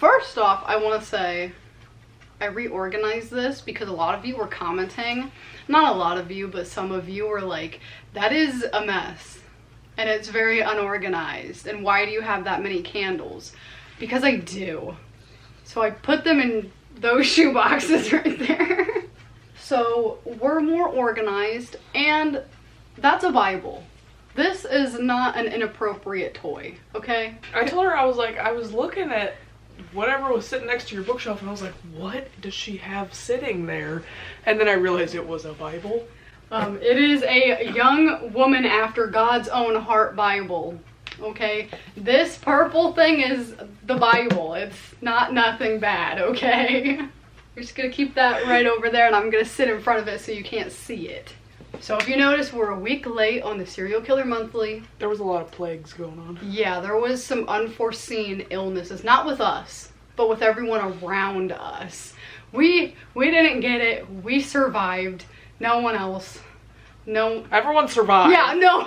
First off, I want to say I reorganized this because a lot of you were commenting. Not a lot of you, but some of you were like, that is a mess. And it's very unorganized. And why do you have that many candles? Because I do. So I put them in those shoe boxes right there. So we're more organized, and that's a Bible. This is not an inappropriate toy, okay? I told her, I was looking at whatever was sitting next to your bookshelf, and I was like, what does she have sitting there? And then I realized it was a Bible. It is a young woman after God's own heart Bible, okay? This purple thing is the Bible. It's not nothing bad, okay? We're just gonna keep that right over there, and I'm gonna sit in front of it so you can't see it. So if you notice, we're a week late on the Serial Killer Monthly. There was a lot of plagues going on. Yeah, there was some unforeseen illnesses, not with us, but with everyone around us. We didn't get it. We survived. No one else. No. Everyone survived. Yeah, no.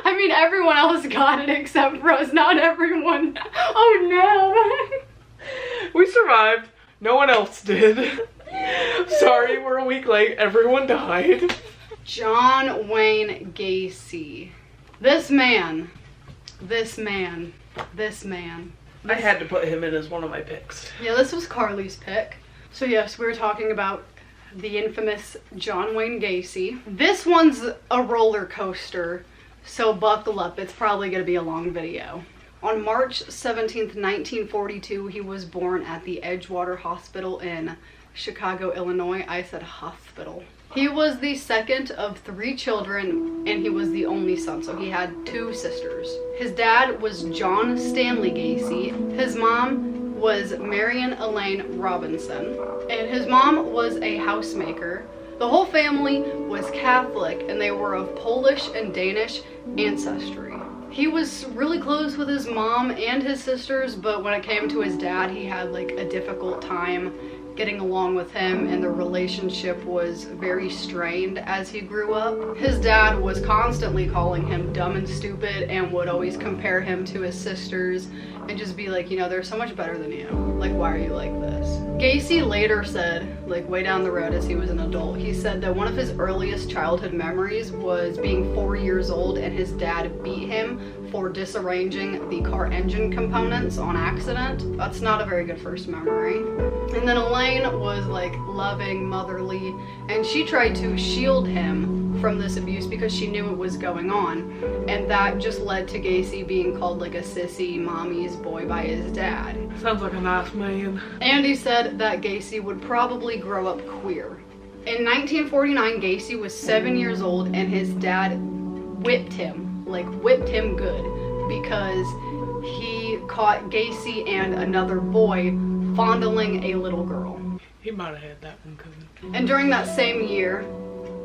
I mean, everyone else got it except for us. Not everyone. Oh no. We survived. No one else did. Sorry, we're a week late. Everyone died. John Wayne Gacy. This man. I had to put him in as one of my picks. Yeah, this was Carly's pick. So yes, we were talking about the infamous John Wayne Gacy. This one's a roller coaster, so buckle up. It's probably going to be a long video. On March 17th, 1942, he was born at the Edgewater Hospital in Chicago, Illinois. I said hospital. He was the second of 3 children, and he was the only son, so he had 2 sisters. His dad was John Stanley Gacy. His mom was Marion Elaine Robinson, and his mom was a housemaker. The whole family was Catholic, and they were of Polish and Danish ancestry. He was really close with his mom and his sisters, but when it came to his dad, he had like a difficult time getting along with him, and the relationship was very strained as he grew up. His dad was constantly calling him dumb and stupid and would always compare him to his sisters and just be like, you know, they're so much better than you. Like, why are you like this? Gacy later said, like way down the road as he was an adult, he said that one of his earliest childhood memories was being 4 years old and his dad beat him for disarranging the car engine components on accident. That's not a very good first memory. And then Elaine was like loving, motherly, and she tried to shield him from this abuse because she knew it was going on, and that just led to Gacy being called like a sissy mommy's boy by his dad. Sounds like a nice man. And he said that Gacy would probably grow up queer. In 1949, Gacy was 7 years old and his dad whipped him good, because he caught Gacy and another boy fondling a little girl. He might have had that one coming. And during that same year,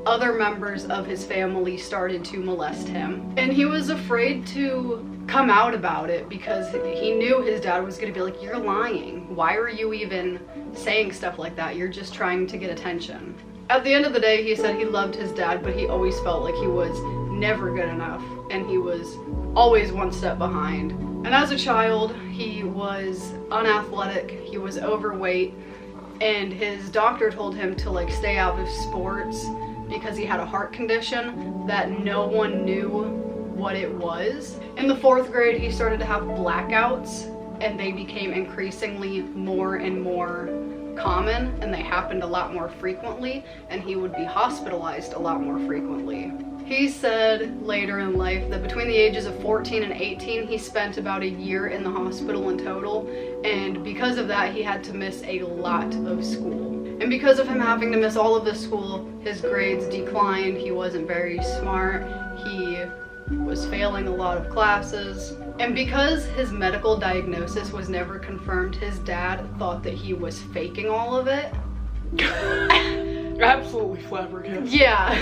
other members of his family started to molest him. And he was afraid to come out about it because he knew his dad was gonna be like, you're lying. Why are you even saying stuff like that? You're just trying to get attention. At the end of the day, he said he loved his dad, but he always felt like he was never good enough, and he was always one step behind. And as a child, he was unathletic, he was overweight, and his doctor told him to like stay out of sports because he had a heart condition that no one knew what it was. In the 4th grade, he started to have blackouts, and they became increasingly more and more common, and they happened a lot more frequently, and he would be hospitalized a lot more frequently. He said later in life that between the ages of 14 and 18, he spent about a year in the hospital in total, and because of that, he had to miss a lot of school. And because of him having to miss all of the school, his grades declined, he wasn't very smart, he was failing a lot of classes. And because his medical diagnosis was never confirmed, his dad thought that he was faking all of it. Absolutely flabbergasted. Yeah.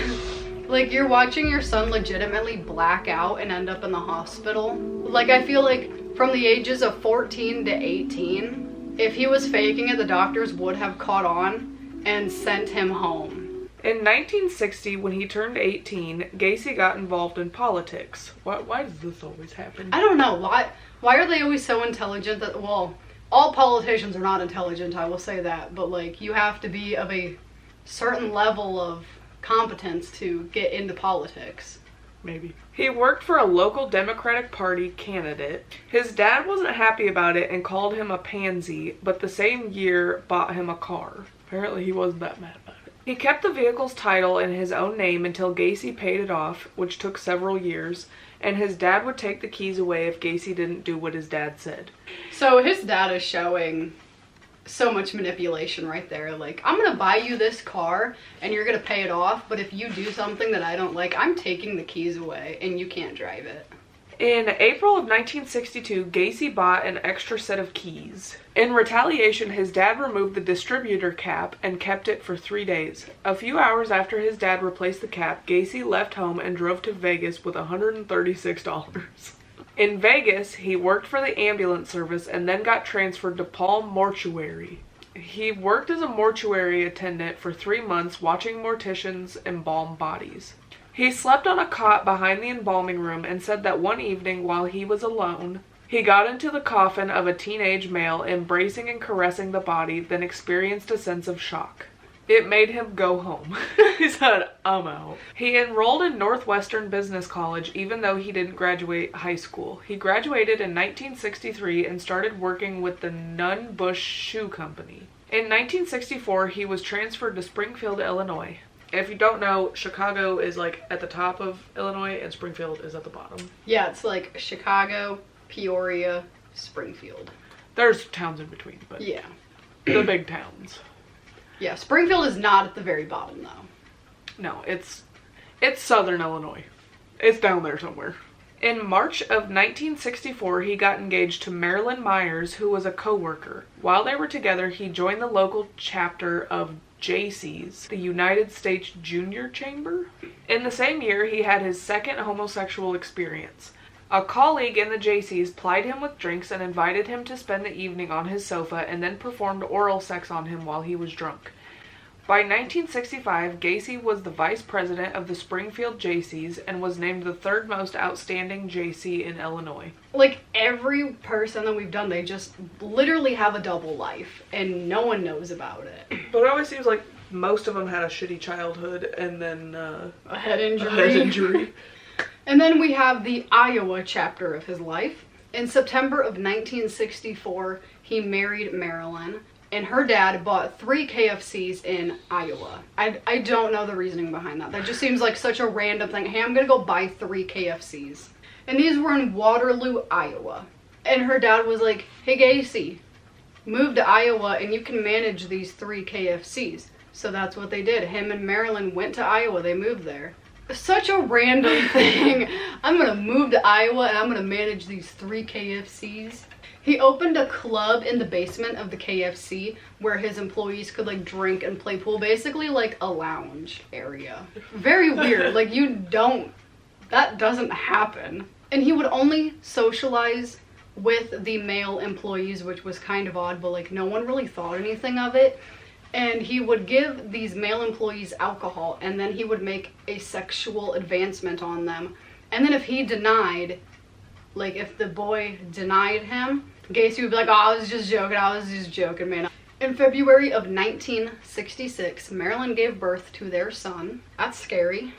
Like, you're watching your son legitimately black out and end up in the hospital. Like, I feel like from the ages of 14 to 18, if he was faking it, the doctors would have caught on and sent him home. In 1960, when he turned 18, Gacy got involved in politics. Why does this always happen? I don't know. Why are they always so intelligent that, well, all politicians are not intelligent, I will say that, but like you have to be of a certain level of competence to get into politics. Maybe. He worked for a local Democratic Party candidate. His dad wasn't happy about it and called him a pansy, but the same year bought him a car. Apparently he wasn't that mad about it. He kept the vehicle's title in his own name until Gacy paid it off, which took several years, and his dad would take the keys away if Gacy didn't do what his dad said. So his dad is showing so much manipulation right there. Like, I'm gonna buy you this car and you're gonna pay it off, but if you do something that I don't like, I'm taking the keys away and you can't drive it. In April of 1962, Gacy bought an extra set of keys. In retaliation, his dad removed the distributor cap and kept it for 3 days. A few hours after his dad replaced the cap, Gacy left home and drove to Vegas with $136. In Vegas, he worked for the ambulance service and then got transferred to Palm Mortuary. He worked as a mortuary attendant for 3 months, watching morticians embalm bodies. He slept on a cot behind the embalming room and said that one evening while he was alone, he got into the coffin of a teenage male, embracing and caressing the body, then experienced a sense of shock. It made him go home. He said, I'm out. He enrolled in Northwestern Business College even though he didn't graduate high school. He graduated in 1963 and started working with the Nunn Bush Shoe Company. In 1964, he was transferred to Springfield, Illinois. If you don't know, Chicago is like at the top of Illinois and Springfield is at the bottom. Yeah, it's like Chicago, Peoria, Springfield. There's towns in between, but yeah, the big towns. Yeah, Springfield is not at the very bottom though. No, it's southern Illinois. It's down there somewhere. In March of 1964, he got engaged to Marilyn Myers, who was a co-worker. While they were together, he joined the local chapter of Gacy's, the United States Junior Chamber. In the same year, he had his second homosexual experience. A colleague in the Gacy's plied him with drinks and invited him to spend the evening on his sofa and then performed oral sex on him while he was drunk. By 1965, Gacy was the vice president of the Springfield Gacy's and was named the third most outstanding Gacy in Illinois. Like, every person that we've done, they just literally have a double life and no one knows about it. But it always seems like most of them had a shitty childhood and then a head injury. A head injury. And then we have the Iowa chapter of his life. In September of 1964, he married Marilyn, and her dad bought 3 KFCs in Iowa. I don't know the reasoning behind that. That just seems like such a random thing. Hey, I'm gonna go buy 3 KFCs. And these were in Waterloo, Iowa. And her dad was like, hey Gacy, move to Iowa and you can manage these 3 KFCs. So that's what they did. Him and Marilyn went to Iowa. They moved there. Such a random thing. I'm gonna move to Iowa and I'm gonna manage these 3 KFCs. He opened a club in the basement of the KFC where his employees could like drink and play pool, basically like a lounge area. Very weird. Like, that doesn't happen. And he would only socialize with the male employees, which was kind of odd, but like no one really thought anything of it. And he would give these male employees alcohol, and then he would make a sexual advancement on them. And then if he denied, like if the boy denied him, Gacy would be like, oh, I was just joking, man. In February of 1966, Marilyn gave birth to their son. That's scary.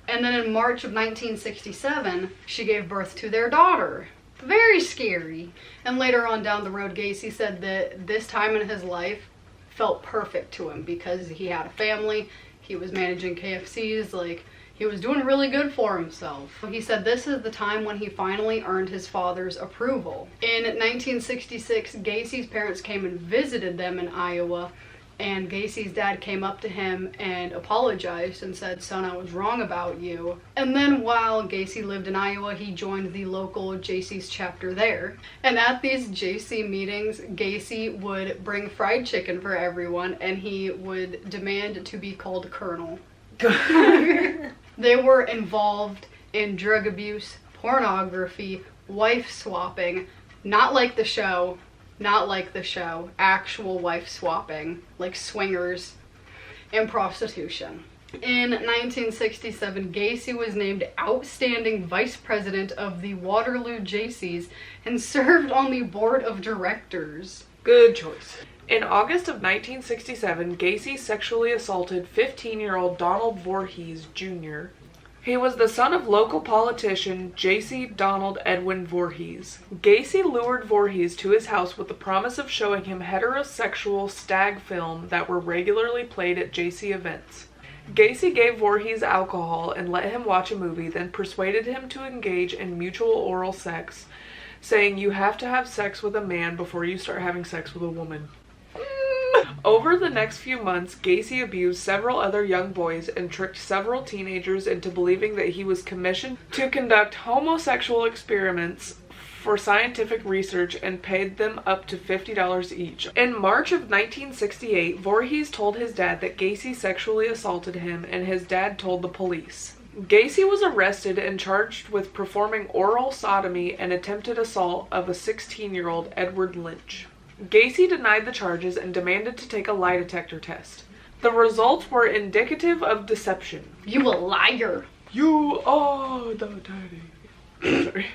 And then in March of 1967, she gave birth to their daughter. Very scary. And later on down the road, Gacy said that this time in his life felt perfect to him because he had a family, he was managing KFCs, like he was doing really good for himself. He said this is the time when he finally earned his father's approval. In 1966, Gacy's parents came and visited them in Iowa, and Gacy's dad came up to him and apologized and said, son, I was wrong about you. And then while Gacy lived in Iowa, he joined the local Gacy's chapter there. And at these Gacy meetings, Gacy would bring fried chicken for everyone, and he would demand to be called Colonel. They were involved in drug abuse, pornography, wife swapping, not like the show, actual wife swapping, like swingers, and prostitution. In 1967, Gacy was named Outstanding Vice President of the Waterloo Jaycees and served on the board of directors. Good choice. In August of 1967, Gacy sexually assaulted 15-year-old Donald Voorhees, Jr. He was the son of local politician J.C. Donald Edwin Voorhees. Gacy lured Voorhees to his house with the promise of showing him heterosexual stag film that were regularly played at J.C. events. Gacy gave Voorhees alcohol and let him watch a movie, then persuaded him to engage in mutual oral sex, saying you have to have sex with a man before you start having sex with a woman. Over the next few months, Gacy abused several other young boys and tricked several teenagers into believing that he was commissioned to conduct homosexual experiments for scientific research and paid them up to $50 each. In March of 1968, Voorhees told his dad that Gacy sexually assaulted him, and his dad told the police. Gacy was arrested and charged with performing oral sodomy and attempted assault of a 16-year-old Edward Lynch. Gacy denied the charges and demanded to take a lie detector test. The results were indicative of deception. You a liar. You are the daddy. Sorry.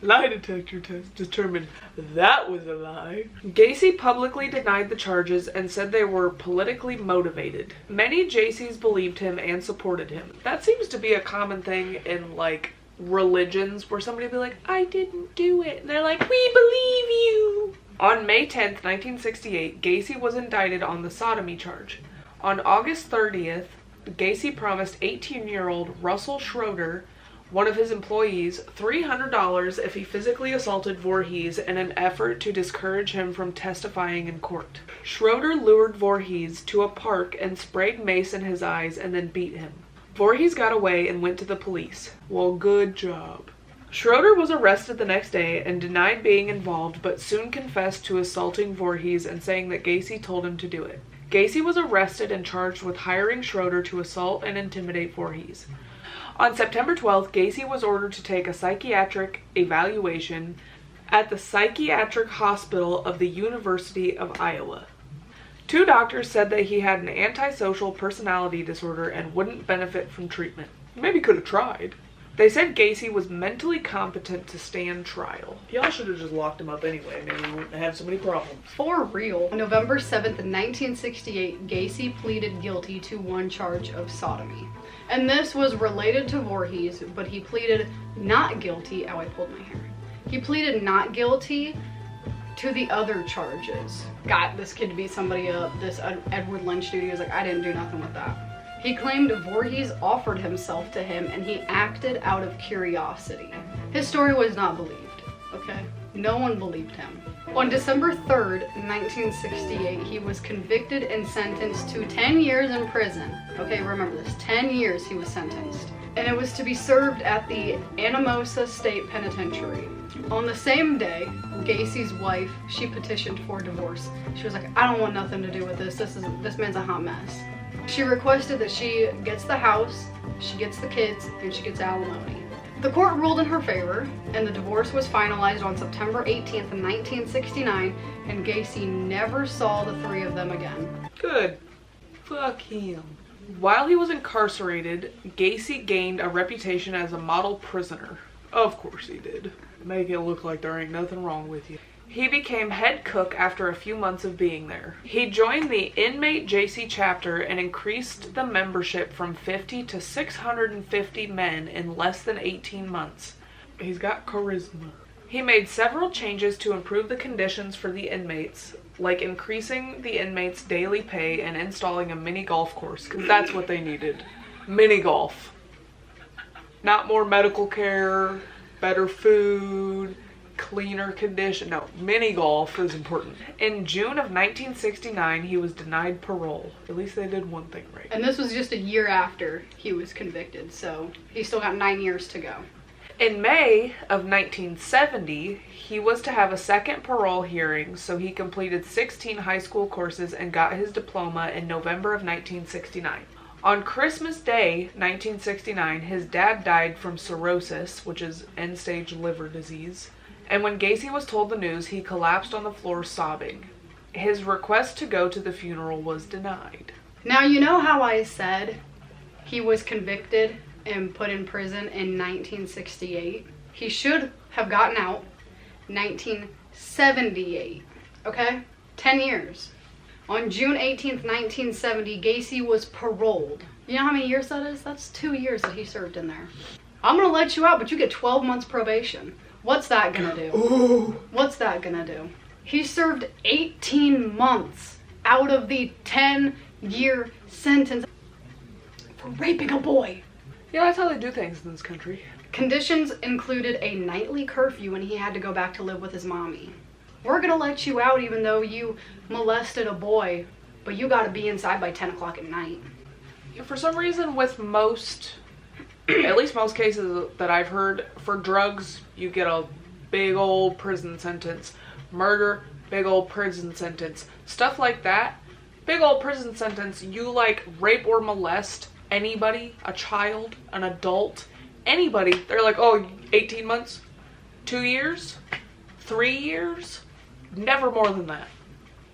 Lie detector test determined that was a lie. Gacy publicly denied the charges and said they were politically motivated. Many Jaycees believed him and supported him. That seems to be a common thing in, like, religions where somebody be like, I didn't do it. And they're like, we believe you. On May 10th, 1968, Gacy was indicted on the sodomy charge. On August 30th, Gacy promised 18-year-old Russell Schroeder, one of his employees, $300 if he physically assaulted Voorhees in an effort to discourage him from testifying in court. Schroeder lured Voorhees to a park and sprayed mace in his eyes and then beat him. Voorhees got away and went to the police. Well, good job. Schroeder was arrested the next day and denied being involved, but soon confessed to assaulting Voorhees and saying that Gacy told him to do it. Gacy was arrested and charged with hiring Schroeder to assault and intimidate Voorhees. On September 12th, Gacy was ordered to take a psychiatric evaluation at the Psychiatric Hospital of the University of Iowa. 2 doctors said that he had an antisocial personality disorder and wouldn't benefit from treatment. Maybe could have tried. They said Gacy was mentally competent to stand trial. Y'all should have just locked him up anyway. Maybe we wouldn't have so many problems. For real. On November 7th, 1968, Gacy pleaded guilty to one charge of sodomy. And this was related to Voorhees, but he pleaded not guilty. Ow, I pulled my hair. He pleaded not guilty to the other charges. Got this kid to beat somebody up. This Edward Lynch dude, he was like, I didn't do nothing with that. He claimed Voorhees offered himself to him and he acted out of curiosity. His story was not believed, okay? No one believed him. On December 3rd, 1968, he was convicted and sentenced to 10 years in prison. Okay, remember this, 10 years he was sentenced. And it was to be served at the Anamosa State Penitentiary. On the same day, Gacy's wife, she petitioned for divorce. She was like, I don't want nothing to do with this. This man's a hot mess. She requested that she gets the house, she gets the kids, and she gets alimony. The court ruled in her favor, and the divorce was finalized on September 18th, 1969, and Gacy never saw the 3 of them again. Good. Fuck him. While he was incarcerated, Gacy gained a reputation as a model prisoner. Of course he did. Make it look like there ain't nothing wrong with you. He became head cook after a few months of being there. He joined the Inmate JC chapter and increased the membership from 50 to 650 men in less than 18 months. He's got charisma. He made several changes to improve the conditions for the inmates, like increasing the inmates' daily pay and installing a mini golf course, because that's what they needed. Mini golf. Not more medical care, better food, cleaner condition. No, mini golf is important. In June of 1969, he was denied parole. At least they did one thing right. And this was just a year after he was convicted, so he still got 9 years to go. In May of 1970, he was to have a second parole hearing, so he completed 16 high school courses and got his diploma in November of 1969. On Christmas Day, 1969, his dad died from cirrhosis, which is end-stage liver disease. And when Gacy was told the news, he collapsed on the floor sobbing. His request to go to the funeral was denied. Now, you know how I said He was convicted and put in prison in 1968. He should have gotten out 1978, okay? 10 years. On June 18th, 1970, Gacy was paroled. You know how many years that is? That's 2 years that he served in there. I'm gonna let you out, but you get 12 months probation. What's that gonna do? Ooh. What's that gonna do? He served 18 months out of the 10-year sentence for raping a boy. Yeah, that's how they do things in this country. Conditions included a nightly curfew and he had to go back to live with his mommy. We're gonna let you out even though you molested a boy, but you gotta be inside by 10 o'clock at night. For some reason, with most, at least most cases that I've heard, for drugs, you get a big old prison sentence. Murder, big old prison sentence. Stuff like that, big old prison sentence. You like rape or molest anybody, a child, an adult, anybody, they're like, oh, 18 months, 2 years, 3 years, never more than that.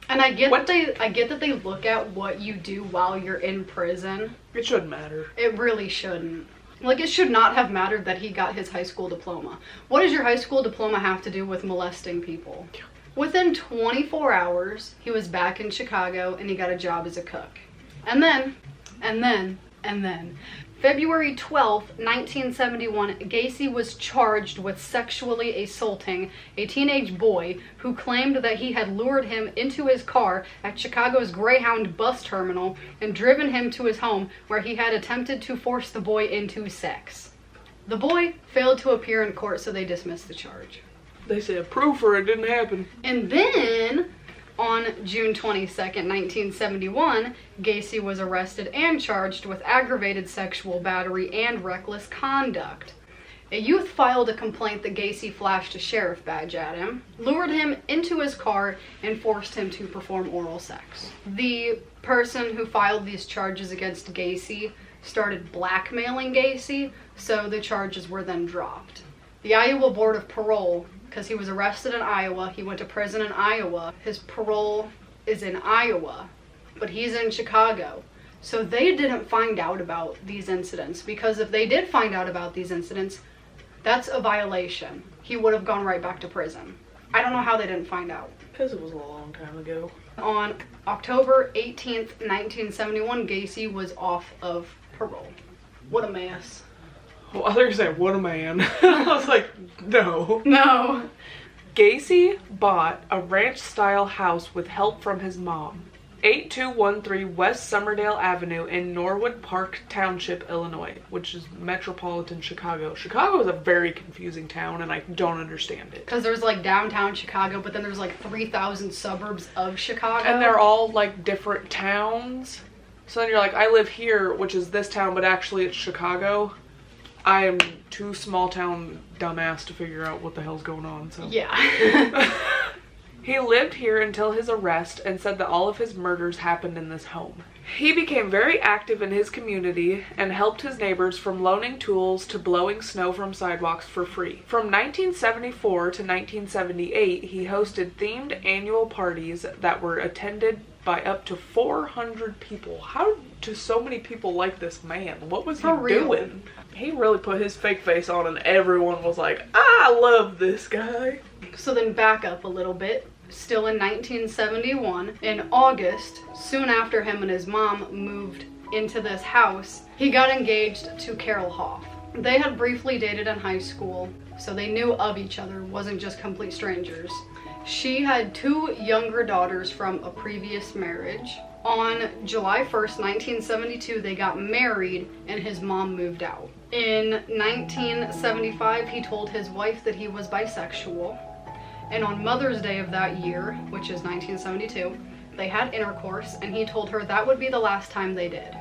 And I get that they look at what you do while you're in prison. It shouldn't matter. It really shouldn't. Like, it should not have mattered that he got his high school diploma. What does your high school diploma have to do with molesting people? Within 24 hours, he was back in Chicago and he got a job as a cook. And then, February 12th, 1971, Gacy was charged with sexually assaulting a teenage boy who claimed that he had lured him into his car at Chicago's Greyhound bus terminal and driven him to his home where he had attempted to force the boy into sex. The boy failed to appear in court, so they dismissed the charge. They said proof or it didn't happen. And then, on June 22nd, 1971, Gacy was arrested and charged with aggravated sexual battery and reckless conduct. A youth filed a complaint that Gacy flashed a sheriff badge at him, lured him into his car, and forced him to perform oral sex. The person who filed these charges against Gacy started blackmailing Gacy, so the charges were then dropped. The Iowa Board of Parole, because he was arrested in Iowa, he went to prison in Iowa, his parole is in Iowa, but he's in Chicago. So they didn't find out about these incidents, because if they did find out about these incidents, that's a violation. He would have gone right back to prison. I don't know how they didn't find out. Because it was a long time ago. On October 18th, 1971, Gacy was off of parole. What a mess. Well, I thought you were saying, what a man. I was like, no. No. Gacy bought a ranch-style house with help from his mom. 8213 West Summerdale Avenue in Norwood Park Township, Illinois, which is metropolitan Chicago. Chicago is a very confusing town, and I don't understand it. Because there's like downtown Chicago, but then there's like 3,000 suburbs of Chicago. And they're all like different towns. So then you're like, I live here, which is this town, but actually it's Chicago. I am too small town dumbass to figure out what the hell's going on, so. Yeah. He lived here until his arrest and said that all of his murders happened in this home. He became very active in his community and helped his neighbors from loaning tools to blowing snow from sidewalks for free. From 1974 to 1978, he hosted themed annual parties that were attended by up to 400 people. How do so many people like this man? What was he doing? He really put his fake face on and everyone was like, I love this guy. So then back up a little bit. Still in 1971, in August, soon after him and his mom moved into this house, he got engaged to Carol Hoff. They had briefly dated in high school, so they knew of each other, wasn't just complete strangers. She had 2 younger daughters from a previous marriage. On July 1st, 1972, they got married and his mom moved out. In 1975, he told his wife that he was bisexual. And on Mother's Day of that year, which is 1972, they had intercourse and he told her that would be the last time they did.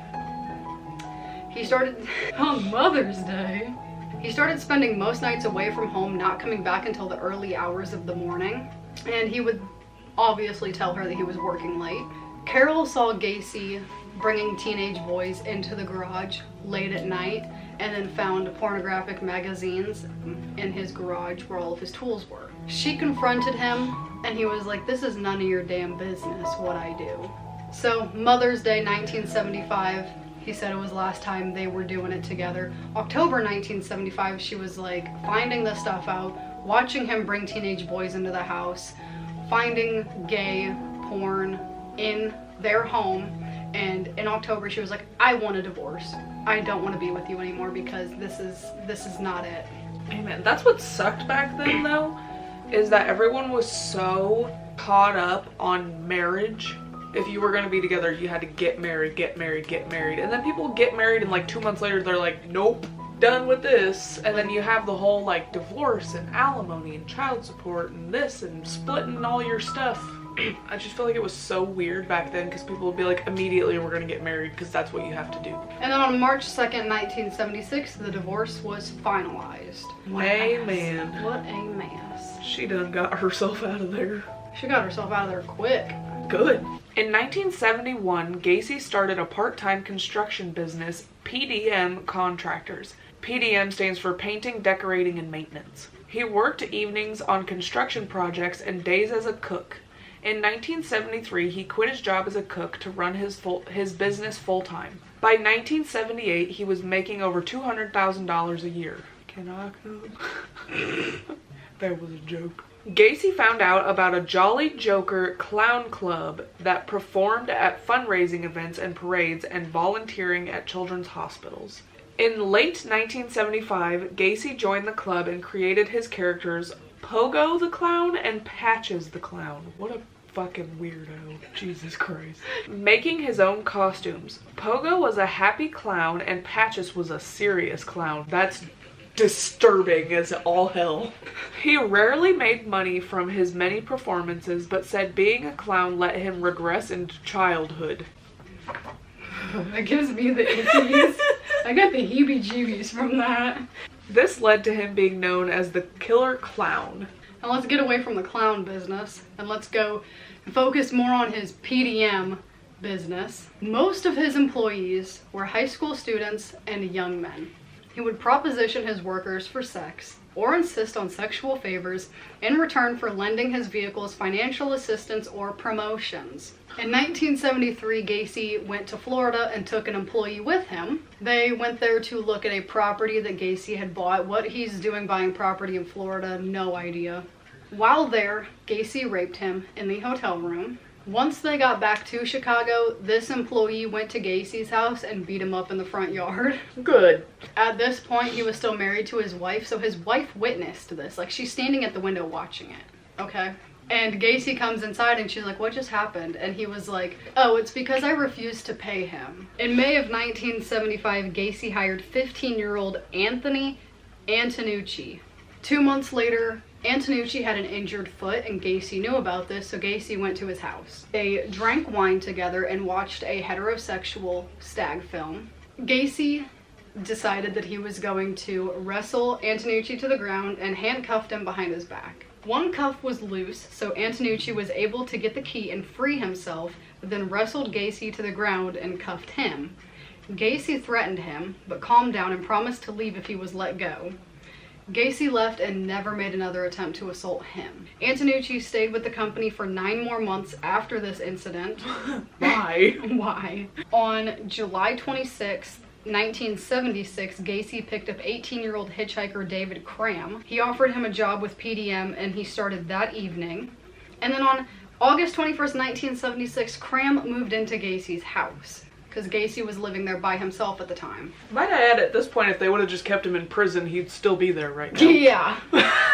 He started, on Mother's Day, he started spending most nights away from home, not coming back until the early hours of the morning. And he would obviously tell her that he was working late. Carol saw Gacy bringing teenage boys into the garage late at night and then found pornographic magazines in his garage where all of his tools were. She confronted him and he was like, this is none of your damn business what I do. So Mother's Day 1975, He said it was the last time they were doing it together. October 1975, she was like finding this stuff out, watching him bring teenage boys into the house, finding gay porn in their home, and in October she was like, I want a divorce. I don't want to be with you anymore because this is not it. Amen. That's what sucked back then though, is that everyone was so caught up on marriage. If you were going to be together, you had to get married. And then people get married and like 2 months later, they're like, nope, done with this. And then you have the whole like divorce and alimony and child support and this and splitting all your stuff. I just feel like it was so weird back then because people would be like, immediately we're going to get married because that's what you have to do. And then on March 2nd, 1976, the divorce was finalized. Amen. What a mess. She done got herself out of there. She got herself out of there quick. Good. In 1971, Gacy started a part-time construction business, PDM Contractors. PDM stands for Painting, Decorating, and Maintenance. He worked evenings on construction projects and days as a cook. In 1973, he quit his job as a cook to run his business full-time. By 1978, he was making over $200,000 a year. Can I come? That was a joke. Gacy found out about a Jolly Joker clown club that performed at fundraising events and parades and volunteering at children's hospitals. In late 1975, Gacy joined the club and created his characters Pogo the Clown and Patches the Clown. What a fucking weirdo. Jesus Christ. Making his own costumes. Pogo was a happy clown and Patches was a serious clown. That's disturbing as all hell. He rarely made money from his many performances, but said being a clown let him regress into childhood. That gives me the ickies. I got the heebie-jeebies from that. This led to him being known as the Killer Clown. Now let's get away from the clown business and let's go focus more on his PDM business. Most of his employees were high school students and young men. He would proposition his workers for sex or insist on sexual favors in return for lending his vehicles financial assistance or promotions. In 1973, Gacy went to Florida and took an employee with him. They went there to look at a property that Gacy had bought. What he's doing buying property in Florida, no idea. While there, Gacy raped him in the hotel room. Once they got back to Chicago, this employee went to Gacy's house and beat him up in the front yard. Good. At this point, he was still married to his wife, so his wife witnessed this. Like, she's standing at the window watching it, okay? And Gacy comes inside and she's like, what just happened? And he was like, oh, it's because I refused to pay him. In May of 1975, Gacy hired 15-year-old Anthony Antonucci. 2 months later, Antonucci had an injured foot and Gacy knew about this, so Gacy went to his house. They drank wine together and watched a heterosexual stag film. Gacy decided that he was going to wrestle Antonucci to the ground and handcuffed him behind his back. One cuff was loose, so Antonucci was able to get the key and free himself, then wrestled Gacy to the ground and cuffed him. Gacy threatened him, but calmed down and promised to leave if he was let go. Gacy left and never made another attempt to assault him. Antonucci stayed with the company for 9 more months after this incident. Why? Why? On July 26, 1976, Gacy picked up 18-year-old hitchhiker David Cram. He offered him a job with PDM and he started that evening. And then on August 21st, 1976, Cram moved into Gacy's house because Gacy was living there by himself at the time. Might I add, at this point, if they would have just kept him in prison, he'd still be there right now. Yeah.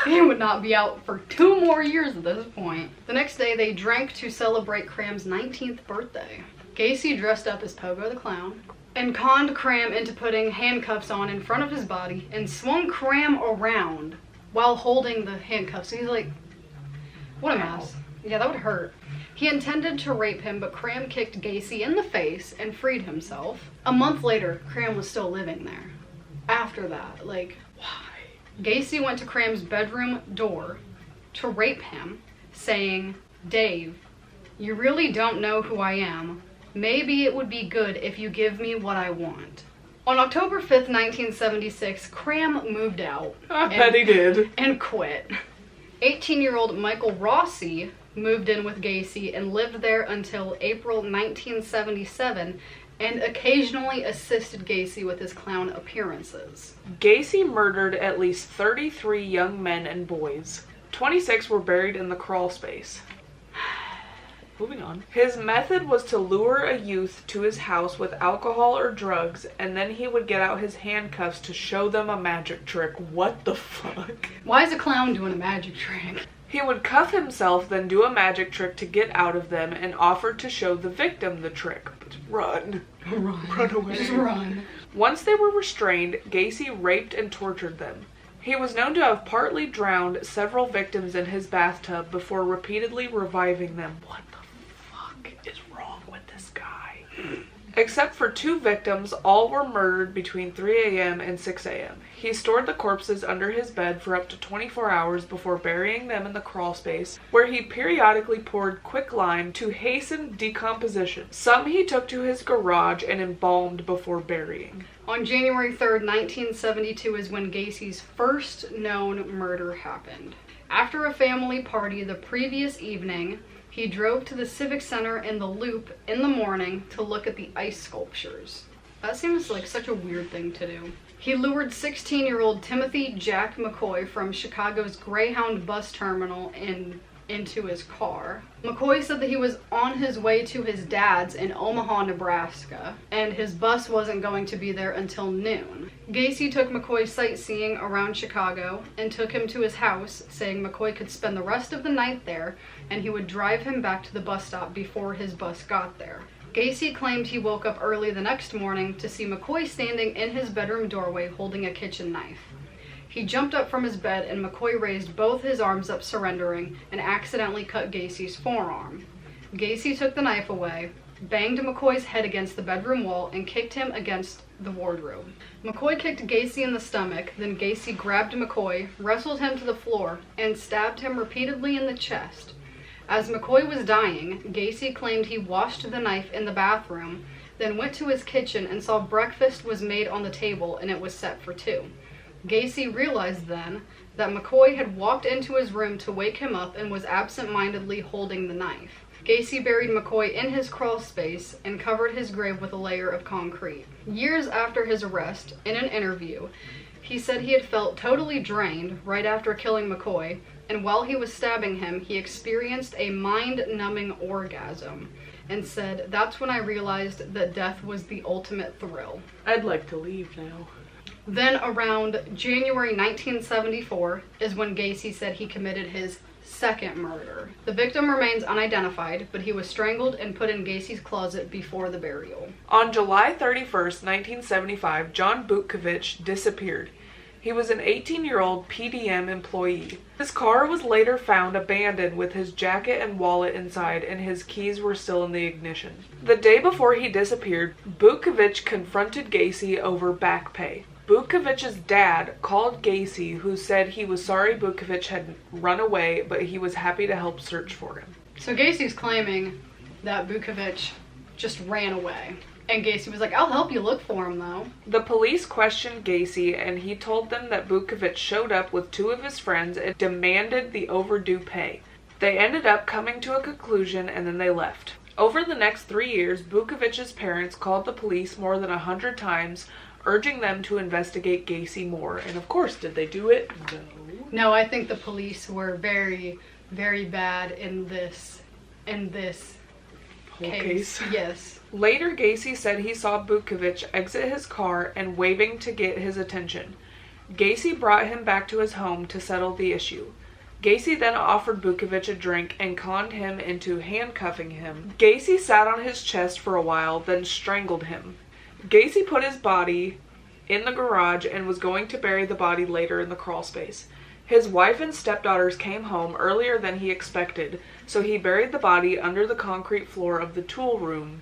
He would not be out for 2 more years at this point. The next day, they drank to celebrate Cram's 19th birthday. Gacy dressed up as Pogo the Clown and conned Cram into putting handcuffs on in front of his body and swung Cram around while holding the handcuffs. So he's like, what a mess. Yeah, that would hurt. He intended to rape him, but Cram kicked Gacy in the face and freed himself. A month later, Cram was still living there. After that, like, why? Gacy went to Cram's bedroom door to rape him, saying, Dave, you really don't know who I am. Maybe it would be good if you give me what I want. On October 5th, 1976, Cram moved out. I bet he did. And quit. 18-year-old Michael Rossi moved in with Gacy and lived there until April 1977, and occasionally assisted Gacy with his clown appearances. Gacy murdered at least 33 young men and boys. 26 were buried in the crawl space. Moving on. His method was to lure a youth to his house with alcohol or drugs, and then he would get out his handcuffs to show them a magic trick. What the fuck? Why is a clown doing a magic trick? He would cuff himself, then do a magic trick to get out of them, and offer to show the victim the trick. But run. Run away. Just run. Once they were restrained, Gacy raped and tortured them. He was known to have partly drowned several victims in his bathtub before repeatedly reviving them. What the fuck is wrong with this guy? Except for 2 victims, all were murdered between 3 a.m. and 6 a.m. He stored the corpses under his bed for up to 24 hours before burying them in the crawl space, where he periodically poured quicklime to hasten decomposition. Some he took to his garage and embalmed before burying. On January 3rd, 1972 is when Gacy's first known murder happened. After a family party the previous evening, he drove to the Civic Center in the Loop in the morning to look at the ice sculptures. That seems like such a weird thing to do. He lured 16-year-old Timothy Jack McCoy from Chicago's Greyhound bus terminal into his car. McCoy said that he was on his way to his dad's in Omaha, Nebraska, and his bus wasn't going to be there until noon. Gacy took McCoy sightseeing around Chicago and took him to his house, saying McCoy could spend the rest of the night there and he would drive him back to the bus stop before his bus got there. Gacy claimed he woke up early the next morning to see McCoy standing in his bedroom doorway holding a kitchen knife. He jumped up from his bed and McCoy raised both his arms up, surrendering, and accidentally cut Gacy's forearm. Gacy took the knife away, banged McCoy's head against the bedroom wall, and kicked him against the wardrobe. McCoy kicked Gacy in the stomach, then Gacy grabbed McCoy, wrestled him to the floor, and stabbed him repeatedly in the chest. As McCoy was dying, Gacy claimed he washed the knife in the bathroom, then went to his kitchen and saw breakfast was made on the table and it was set for 2. Gacy realized then that McCoy had walked into his room to wake him up and was absent-mindedly holding the knife. Gacy buried McCoy in his crawl space and covered his grave with a layer of concrete. Years after his arrest, in an interview, he said he had felt totally drained right after killing McCoy, and while he was stabbing him, he experienced a mind-numbing orgasm, and said, "That's when I realized that death was the ultimate thrill." I'd like to leave now. Then around January 1974 is when Gacy said he committed his second murder. The victim remains unidentified, but he was strangled and put in Gacy's closet before the burial. On July 31st, 1975, John Butkovich disappeared. He was an 18-year-old PDM employee. His car was later found abandoned with his jacket and wallet inside, and his keys were still in the ignition. The day before he disappeared, Butkovich confronted Gacy over back pay. Butkovich's dad called Gacy, who said he was sorry Butkovich had run away, but he was happy to help search for him. So Gacy's claiming that Butkovich just ran away. And Gacy was like, "I'll help you look for him, though." The police questioned Gacy, and he told them that Butkovich showed up with 2 of his friends and demanded the overdue pay. They ended up coming to a conclusion, and then they left. Over the next 3 years, Butkovich's parents called the police more than 100 times, urging them to investigate Gacy more. And of course, did they do it? No. No, I think the police were very, very bad in this Whole case. Yes. Later, Gacy said he saw Butkovich exit his car and waving to get his attention. Gacy brought him back to his home to settle the issue. Gacy then offered Butkovich a drink and conned him into handcuffing him. Gacy sat on his chest for a while, then strangled him. Gacy put his body in the garage and was going to bury the body later in the crawl space. His wife and stepdaughters came home earlier than he expected, so he buried the body under the concrete floor of the tool room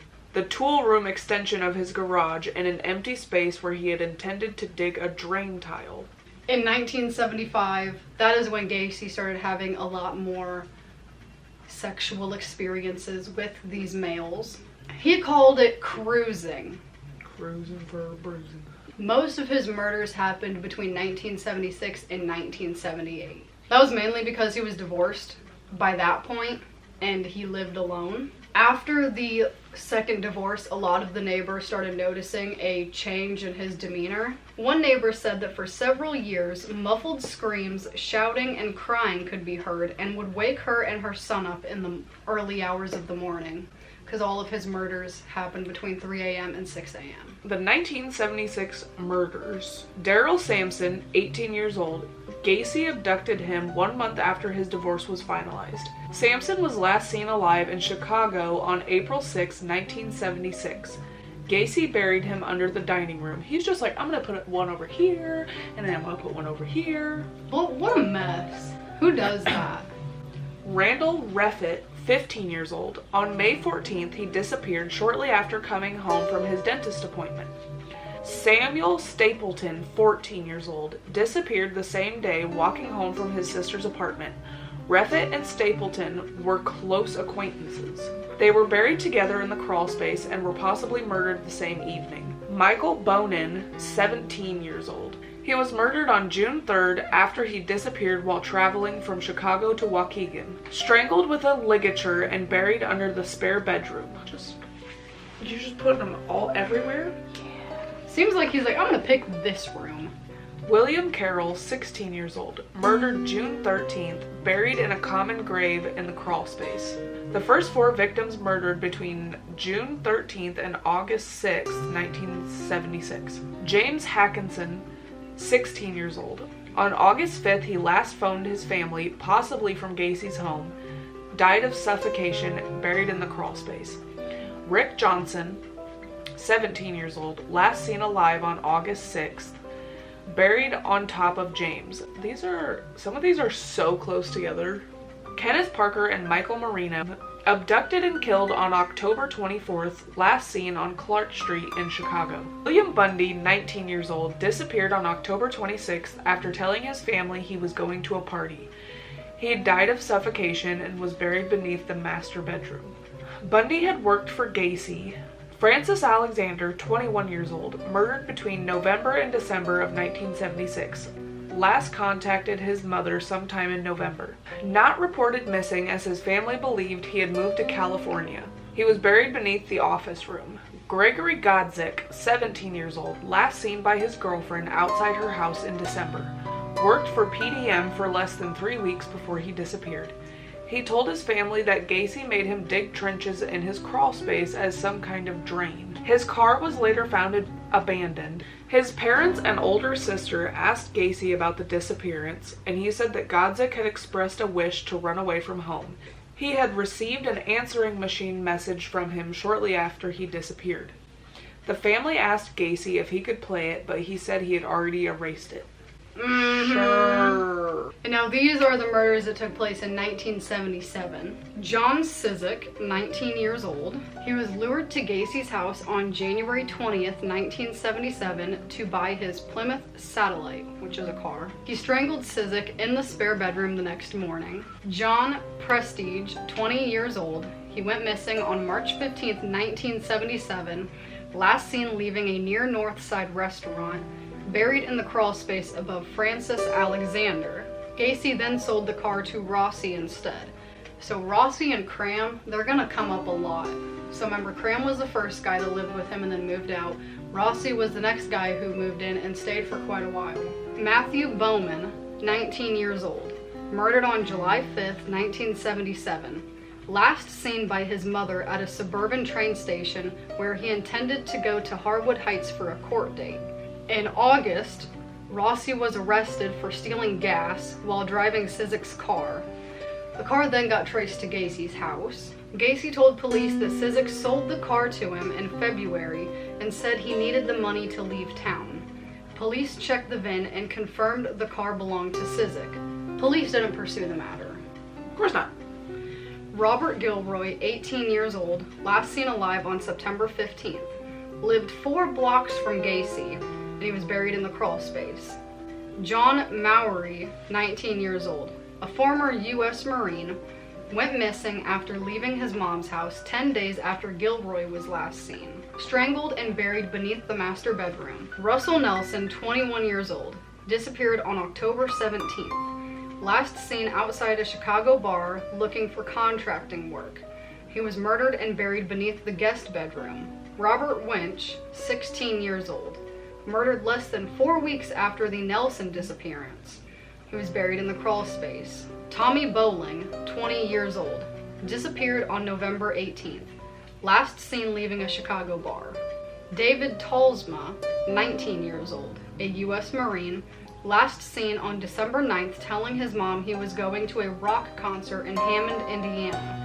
extension of his garage, in an empty space where he had intended to dig a drain tile. In 1975, that is when Gacy started having a lot more sexual experiences with these males. He called it cruising. Cruising for a bruising. Most of his murders happened between 1976 and 1978. That was mainly because he was divorced by that point and he lived alone. After the second divorce, a lot of the neighbors started noticing a change in his demeanor. One neighbor said that for several years, muffled screams, shouting, and crying could be heard and would wake her and her son up in the early hours of the morning, because all of his murders happened between 3 a.m. and 6 a.m. The 1976 murders. Daryl Sampson, 18 years old. Gacy abducted him 1 month after his divorce was finalized. Sampson was last seen alive in Chicago on April 6, 1976. Gacy buried him under the dining room. He's just like, I'm gonna put one over here, and then I'm gonna put one over here. Well, what a mess. Who does that? Randall Reffitt, 15 years old. On May 14th, he disappeared shortly after coming home from his dentist appointment. Samuel Stapleton, 14 years old, disappeared the same day walking home from his sister's apartment. Reffitt and Stapleton were close acquaintances. They were buried together in the crawl space and were possibly murdered the same evening. Michael Bonin, 17 years old. He was murdered on June 3rd after he disappeared while traveling from Chicago to Waukegan. Strangled with a ligature and buried under the spare bedroom. You just put them all everywhere? Seems like he's like, I'm gonna pick this room. William Carroll, 16 years old, murdered June 13th, buried in a common grave in the crawl space. The first 4 victims murdered between June 13th and August 6, 1976. James Hackinson, 16 years old. On August 5th, he last phoned his family, possibly from Gacy's home. Died of suffocation, buried in the crawl space. Rick Johnson, 17 years old, last seen alive on August 6th, buried on top of James. Some of these are so close together. Kenneth Parker and Michael Marino, abducted and killed on October 24th, last seen on Clark Street in Chicago. William Bundy, 19 years old, disappeared on October 26th after telling his family he was going to a party. He had died of suffocation and was buried beneath the master bedroom. Bundy had worked for Gacy. Francis Alexander, 21 years old, murdered between November and December of 1976. Last contacted his mother sometime in November. Not reported missing as his family believed he had moved to California. He was buried beneath the office room. Gregory Godzik, 17 years old, last seen by his girlfriend outside her house in December. Worked for PDM for less than 3 weeks before he disappeared. He told his family that Gacy made him dig trenches in his crawl space as some kind of drain. His car was later found abandoned. His parents and older sister asked Gacy about the disappearance, and he said that Godzik had expressed a wish to run away from home. He had received an answering machine message from him shortly after he disappeared. The family asked Gacy if he could play it, but he said he had already erased it. Mm-hmm. Sure. And now these are the murders that took place in 1977. John Cizik, 19 years old. He was lured to Gacy's house on January 20th, 1977 to buy his Plymouth Satellite, which is a car. He strangled Cizik in the spare bedroom the next morning. John Prestige, 20 years old. He went missing on March 15th, 1977, last seen leaving a near North Side restaurant, buried in the crawl space above Francis Alexander. Gacy then sold the car to Rossi instead. So Rossi and Cram, they're gonna come up a lot. So remember, Cram was the first guy that lived with him and then moved out. Rossi was the next guy who moved in and stayed for quite a while. Matthew Bowman, 19 years old, murdered on July 5th, 1977. Last seen by his mother at a suburban train station where he intended to go to Harwood Heights for a court date. In August, Rossi was arrested for stealing gas while driving Cizik's car. The car then got traced to Gacy's house. Gacy told police that Cizik sold the car to him in February and said he needed the money to leave town. Police checked the VIN and confirmed the car belonged to Cizik. Police didn't pursue the matter. Of course not. Robert Gilroy, 18 years old, last seen alive on September 15th. Lived 4 blocks from Gacy, and he was buried in the crawl space. John Mowry, 19 years old, a former U.S. Marine, went missing after leaving his mom's house 10 days after Gilroy was last seen. Strangled and buried beneath the master bedroom. Russell Nelson, 21 years old, disappeared on October 17th. Last seen outside a Chicago bar looking for contracting work. He was murdered and buried beneath the guest bedroom. Robert Winch, 16 years old, murdered less than 4 weeks after the Nelson disappearance. He was buried in the crawl space. Tommy Bowling, 20 years old, disappeared on November 18th. Last seen leaving a Chicago bar. David Talsma, 19 years old, a U.S. Marine, last seen on December 9th telling his mom he was going to a rock concert in Hammond, Indiana.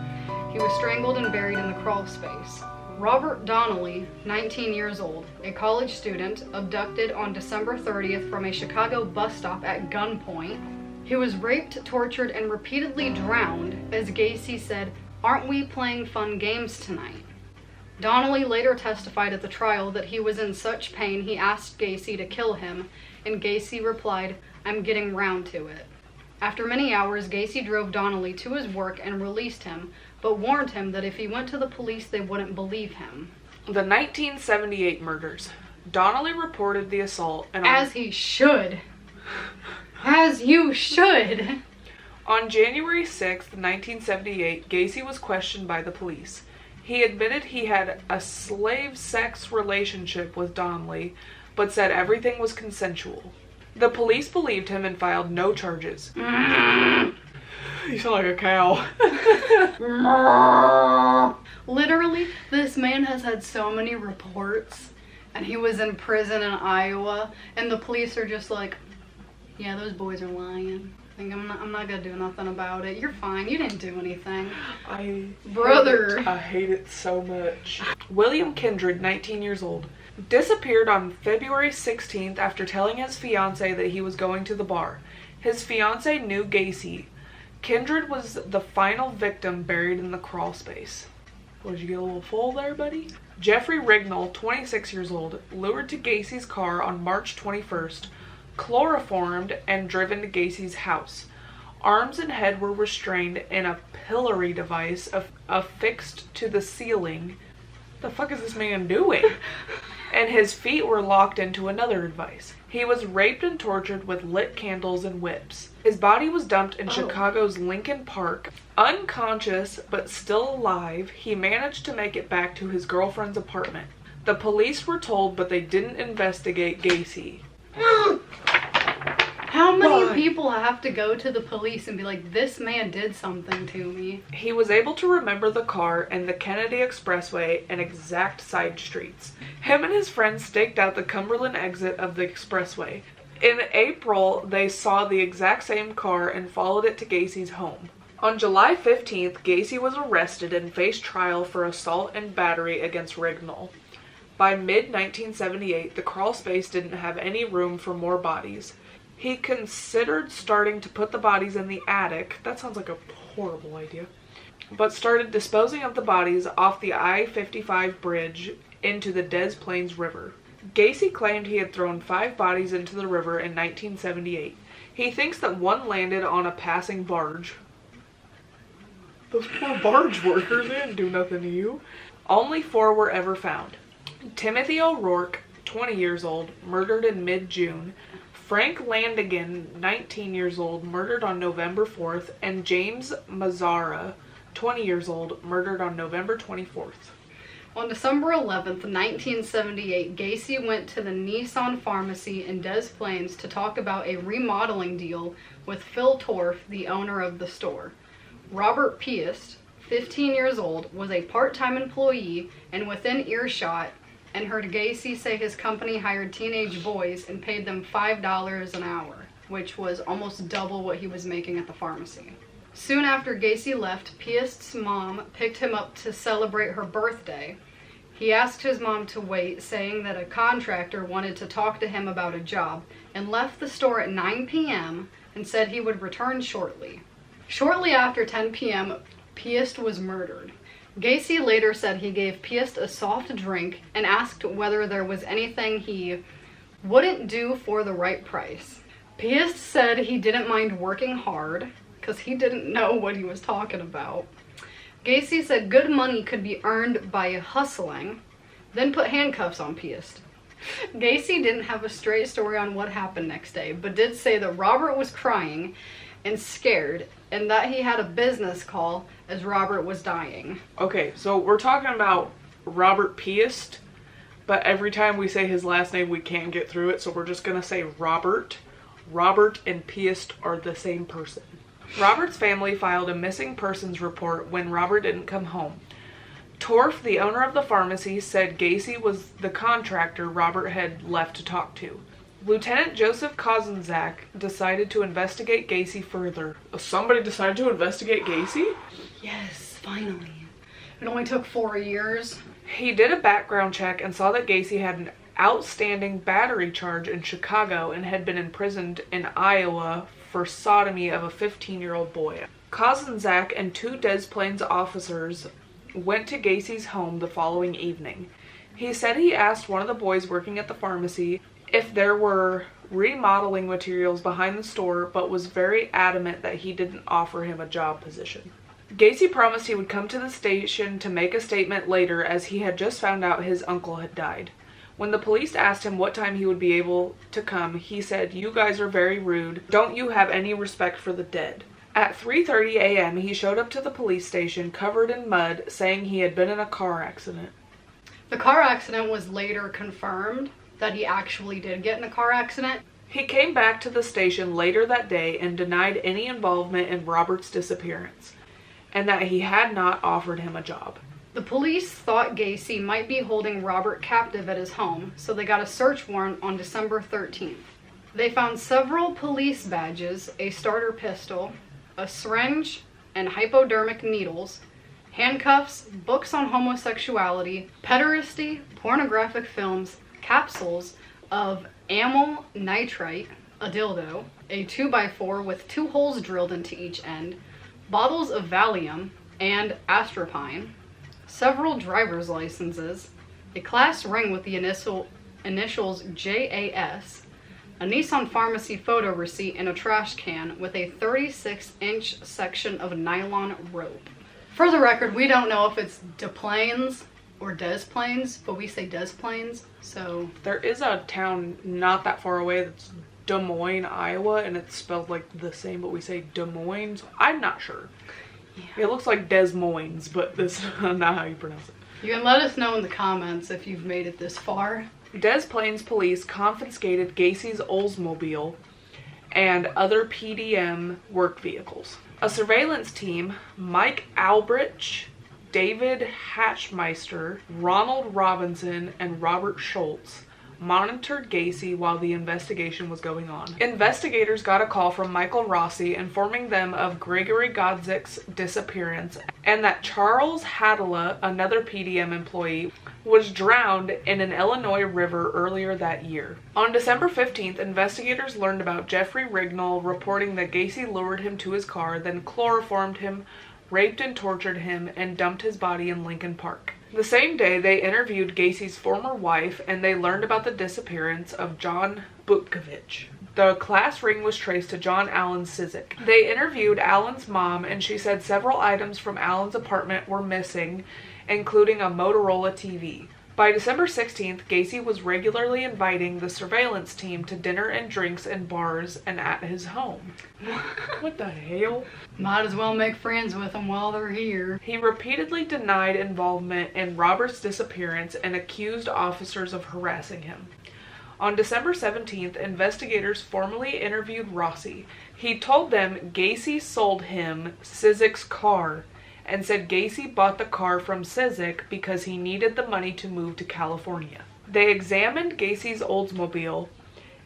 He was strangled and buried in the crawl space. Robert Donnelly, 19 years old, a college student, abducted on December 30th from a Chicago bus stop at gunpoint. He was raped, tortured, and repeatedly drowned, as Gacy said, "Aren't we playing fun games tonight?" Donnelly later testified at the trial that he was in such pain he asked Gacy to kill him, and Gacy replied, "I'm getting round to it." After many hours, Gacy drove Donnelly to his work and released him, but warned him that if he went to the police, they wouldn't believe him. The 1978 murders. Donnelly reported the assault and As he should. As you should. On January 6th, 1978, Gacy was questioned by the police. He admitted he had a slave sex relationship with Donnelly, but said everything was consensual. The police believed him and filed no charges. You sound like a cow. Literally, this man has had so many reports, and he was in prison in Iowa, and the police are just like, yeah, those boys are lying. Like, I'm not gonna do nothing about it. You're fine. You didn't do anything. I hate it so much. William Kindred, 19 years old, disappeared on February 16th after telling his fiancée that he was going to the bar. His fiancée knew Gacy. Kindred was the final victim buried in the crawl space. Did you get a little full there, buddy? Jeffrey Rignall, 26 years old, lured to Gacy's car on March 21st, chloroformed, and driven to Gacy's house. Arms and head were restrained in a pillory device affixed to the ceiling. The fuck is this man doing? And his feet were locked into another device. He was raped and tortured with lit candles and whips. His body was dumped in Chicago's Lincoln Park. Unconscious, but still alive, he managed to make it back to his girlfriend's apartment. The police were told, but they didn't investigate Gacy. How many people have to go to the police and be like, this man did something to me? He was able to remember the car and the Kennedy Expressway and exact side streets. Him and his friends staked out the Cumberland exit of the expressway. In April, they saw the exact same car and followed it to Gacy's home. On July 15th, Gacy was arrested and faced trial for assault and battery against Rignall. By mid-1978, the crawl space didn't have any room for more bodies. He considered starting to put the bodies in the attic. That sounds like a horrible idea. But started disposing of the bodies off the I-55 bridge into the Des Plaines River. Gacy claimed he had thrown 5 bodies into the river in 1978. He thinks that one landed on a passing barge. Those poor barge workers, they didn't do nothing to you. Only 4 were ever found. Timothy O'Rourke, 20 years old, murdered in mid-June. Frank Landigan, 19 years old, murdered on November 4th. And James Mazzara, 20 years old, murdered on November 24th. On December 11th, 1978, Gacy went to the Nissan pharmacy in Des Plaines to talk about a remodeling deal with Phil Torf, the owner of the store. Robert Piest, 15 years old, was a part-time employee and within earshot, and heard Gacy say his company hired teenage boys and paid them $5 an hour, which was almost double what he was making at the pharmacy. Soon after Gacy left, Piest's mom picked him up to celebrate her birthday. He asked his mom to wait, saying that a contractor wanted to talk to him about a job, and left the store at 9 p.m. and said he would return shortly. Shortly after 10 p.m., Piest was murdered. Gacy later said he gave Piest a soft drink and asked whether there was anything he wouldn't do for the right price. Piest said he didn't mind working hard because he didn't know what he was talking about. Gacy said good money could be earned by hustling, then put handcuffs on Piest. Gacy didn't have a straight story on what happened next day, but did say that Robert was crying and scared, and that he had a business call as Robert was dying. Okay, so we're talking about Robert Piest, but every time we say his last name, we can't get through it, so we're just gonna say Robert. Robert and Piest are the same person. Robert's family filed a missing persons report when Robert didn't come home. Torf, the owner of the pharmacy, said Gacy was the contractor Robert had left to talk to. Lieutenant Joseph Kozenzak decided to investigate Gacy further. Somebody decided to investigate Gacy? Yes, finally. It only took 4 years. He did a background check and saw that Gacy had an outstanding battery charge in Chicago and had been imprisoned in Iowa for sodomy of a 15-year-old boy. Kozenzak and 2 Des Plaines officers went to Gacy's home the following evening. He said he asked one of the boys working at the pharmacy if there were remodeling materials behind the store, but was very adamant that he didn't offer him a job position. Gacy promised he would come to the station to make a statement later, as he had just found out his uncle had died. When the police asked him what time he would be able to come, he said, "You guys are very rude. Don't you have any respect for the dead?" At 3:30 a.m., he showed up to the police station covered in mud, saying he had been in a car accident. The car accident was later confirmed that he actually did get in a car accident. He came back to the station later that day and denied any involvement in Robert's disappearance, and that he had not offered him a job. The police thought Gacy might be holding Robert captive at his home, so they got a search warrant on December 13th. They found several police badges, a starter pistol, a syringe and hypodermic needles, handcuffs, books on homosexuality, pederasty, pornographic films, capsules of amyl nitrite, a dildo, a 2x4 with 2 holes drilled into each end, bottles of Valium and Astropine, several driver's licenses, a class ring with the initials JAS, a Nissan Pharmacy photo receipt, and a trash can with a 36-inch section of nylon rope. For the record, we don't know if it's Des Plaines or Des Plaines, but we say Des Plaines, so... There is a town not that far away that's Des Moines, Iowa, and it's spelled like the same, but we say Des Moines. I'm not sure. Yeah. It looks like Des Moines, but this is not how you pronounce it. You can let us know in the comments if you've made it this far. Des Plaines police confiscated Gacy's Oldsmobile and other PDM work vehicles. A surveillance team, Mike Albrich, David Hatchmeister, Ronald Robinson, and Robert Schultz monitored Gacy while the investigation was going on. Investigators got a call from Michael Rossi informing them of Gregory Godzik's disappearance and that Charles Hadala, another PDM employee, was drowned in an Illinois river earlier that year. On December 15th, investigators learned about Jeffrey Rignall reporting that Gacy lured him to his car, then chloroformed him, raped and tortured him, and dumped his body in Lincoln Park. The same day, they interviewed Gacy's former wife, and they learned about the disappearance of John Butkovich. The class ring was traced to John Allen Cizik. They interviewed Allen's mom, and she said several items from Allen's apartment were missing, including a Motorola TV. By December 16th, Gacy was regularly inviting the surveillance team to dinner and drinks in bars and at his home. What the hell? Might as well make friends with them while they're here. He repeatedly denied involvement in Robert's disappearance and accused officers of harassing him. On December 17th, investigators formally interviewed Rossi. He told them Gacy sold him Cizik's car and said Gacy bought the car from Cizik because he needed the money to move to California. They examined Gacy's Oldsmobile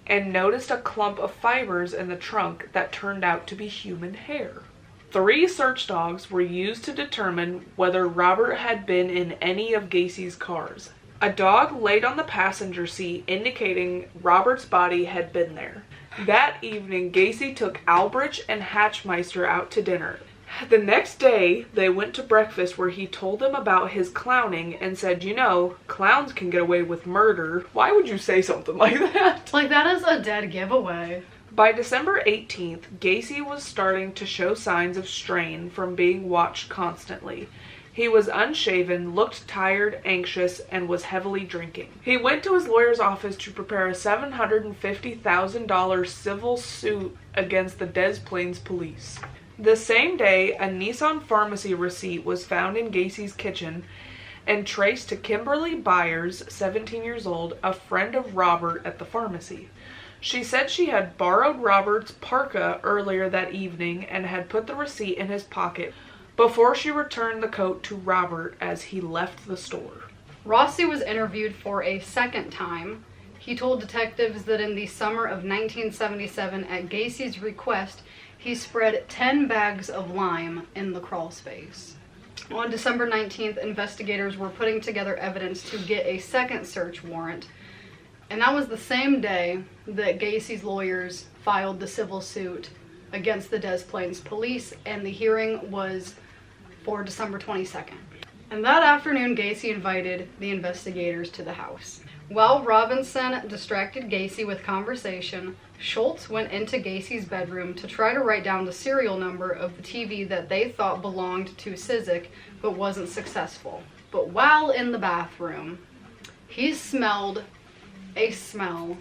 and noticed a clump of fibers in the trunk that turned out to be human hair. 3 search dogs were used to determine whether Robert had been in any of Gacy's cars. A dog laid on the passenger seat, indicating Robert's body had been there. That evening, Gacy took Albrich and Hatchmeister out to dinner. The next day, they went to breakfast where he told them about his clowning and said, "You know, clowns can get away with murder." Why would you say something like that? Like, that is a dead giveaway. By December 18th, Gacy was starting to show signs of strain from being watched constantly. He was unshaven, looked tired, anxious, and was heavily drinking. He went to his lawyer's office to prepare a $750,000 civil suit against the Des Plaines police. The same day, a Nissan pharmacy receipt was found in Gacy's kitchen and traced to Kimberly Byers, 17 years old, a friend of Robert at the pharmacy. She said she had borrowed Robert's parka earlier that evening and had put the receipt in his pocket before she returned the coat to Robert as he left the store. Rossi was interviewed for a second time. He told detectives that in the summer of 1977, at Gacy's request, he spread 10 bags of lime in the crawl space. On December 19th, investigators were putting together evidence to get a second search warrant, and that was the same day that Gacy's lawyers filed the civil suit against the Des Plaines police, and the hearing was for December 22nd. And that afternoon, Gacy invited the investigators to the house. While Robinson distracted Gacy with conversation, Schultz went into Gacy's bedroom to try to write down the serial number of the TV that they thought belonged to Cizik, but wasn't successful. But while in the bathroom, he smelled a smell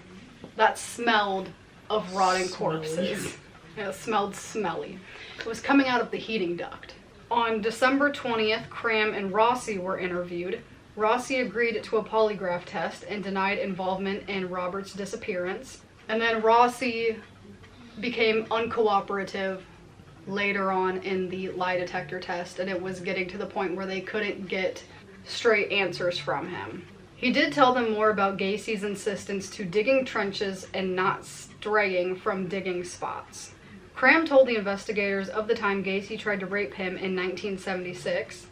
that smelled of rotting corpses. It smelled smelly. It was coming out of the heating duct. On December 20th, Cram and Rossi were interviewed. Rossi agreed to a polygraph test and denied involvement in Robert's disappearance. And then Rossi became uncooperative later on in the lie detector test, and it was getting to the point where they couldn't get straight answers from him. He did tell them more about Gacy's insistence to digging trenches and not straying from digging spots. Cram told the investigators of the time Gacy tried to rape him in 1976.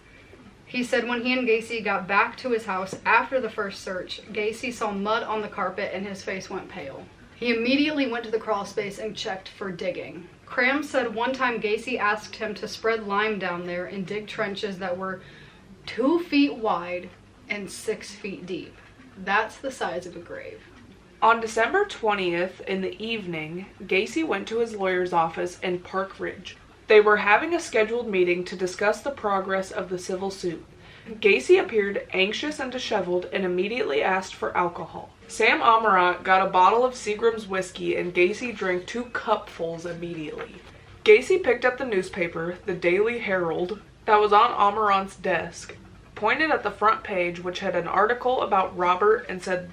He said when he and Gacy got back to his house after the first search, Gacy saw mud on the carpet and his face went pale. He immediately went to the crawl space and checked for digging. Cram said one time Gacy asked him to spread lime down there and dig trenches that were 2 feet wide and 6 feet deep. That's the size of a grave. On December 20th, in the evening, Gacy went to his lawyer's office in Park Ridge. They were having a scheduled meeting to discuss the progress of the civil suit. Gacy appeared anxious and disheveled and immediately asked for alcohol. Sam Amarant got a bottle of Seagram's whiskey and Gacy drank 2 cupfuls immediately. Gacy picked up the newspaper, the Daily Herald, that was on Amarant's desk, pointed at the front page, which had an article about Robert, and said,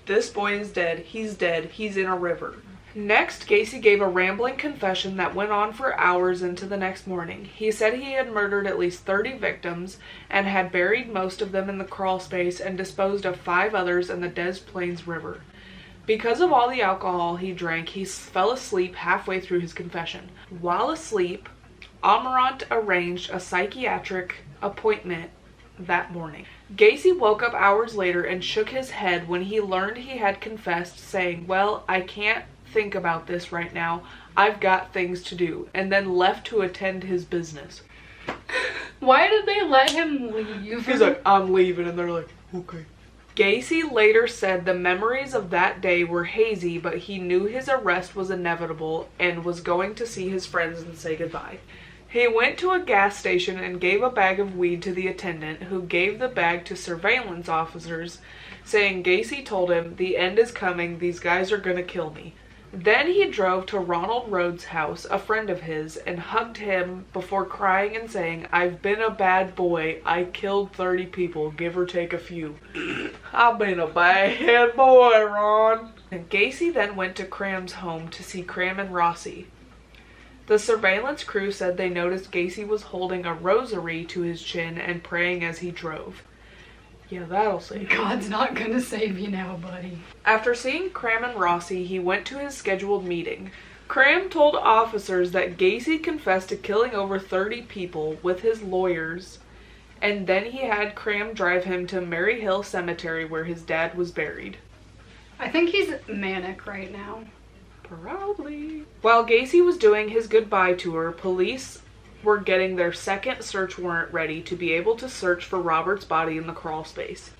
"This boy is dead. He's in a river." Next, Gacy gave a rambling confession that went on for hours into the next morning. He said he had murdered at least 30 victims and had buried most of them in the crawl space and disposed of 5 others in the Des Plaines River. Because of all the alcohol he drank, he fell asleep halfway through his confession. While asleep, Amarant arranged a psychiatric appointment that morning. Gacy woke up hours later and shook his head when he learned he had confessed, saying, "Well, I can't think about this right now. I've got things to do," and then left to attend his business. Why did they let him leave? He's like, "I'm leaving," and they're like, "Okay." Gacy later said the memories of that day were hazy, but he knew his arrest was inevitable and was going to see his friends and say goodbye. He went to a gas station and gave a bag of weed to the attendant, who gave the bag to surveillance officers, saying Gacy told him, "The end is coming, these guys are gonna kill me." Then he drove to Ronald Rhodes' house, a friend of his, and hugged him before crying and saying, "I've been a bad boy. I killed 30 people, give or take a few. I've been a bad boy, Ron." And Gacy then went to Cram's home to see Cram and Rossi. The surveillance crew said they noticed Gacy was holding a rosary to his chin and praying as he drove. Yeah, that'll save you. God's not gonna save you now, buddy. After seeing Cram and Rossi, he went to his scheduled meeting. Cram told officers that Gacy confessed to killing over 30 people with his lawyers, and then he had Cram drive him to Mary Hill Cemetery where his dad was buried. I think he's manic right now. Probably. While Gacy was doing his goodbye tour, police were getting their second search warrant ready to be able to search for Robert's body in the crawl space.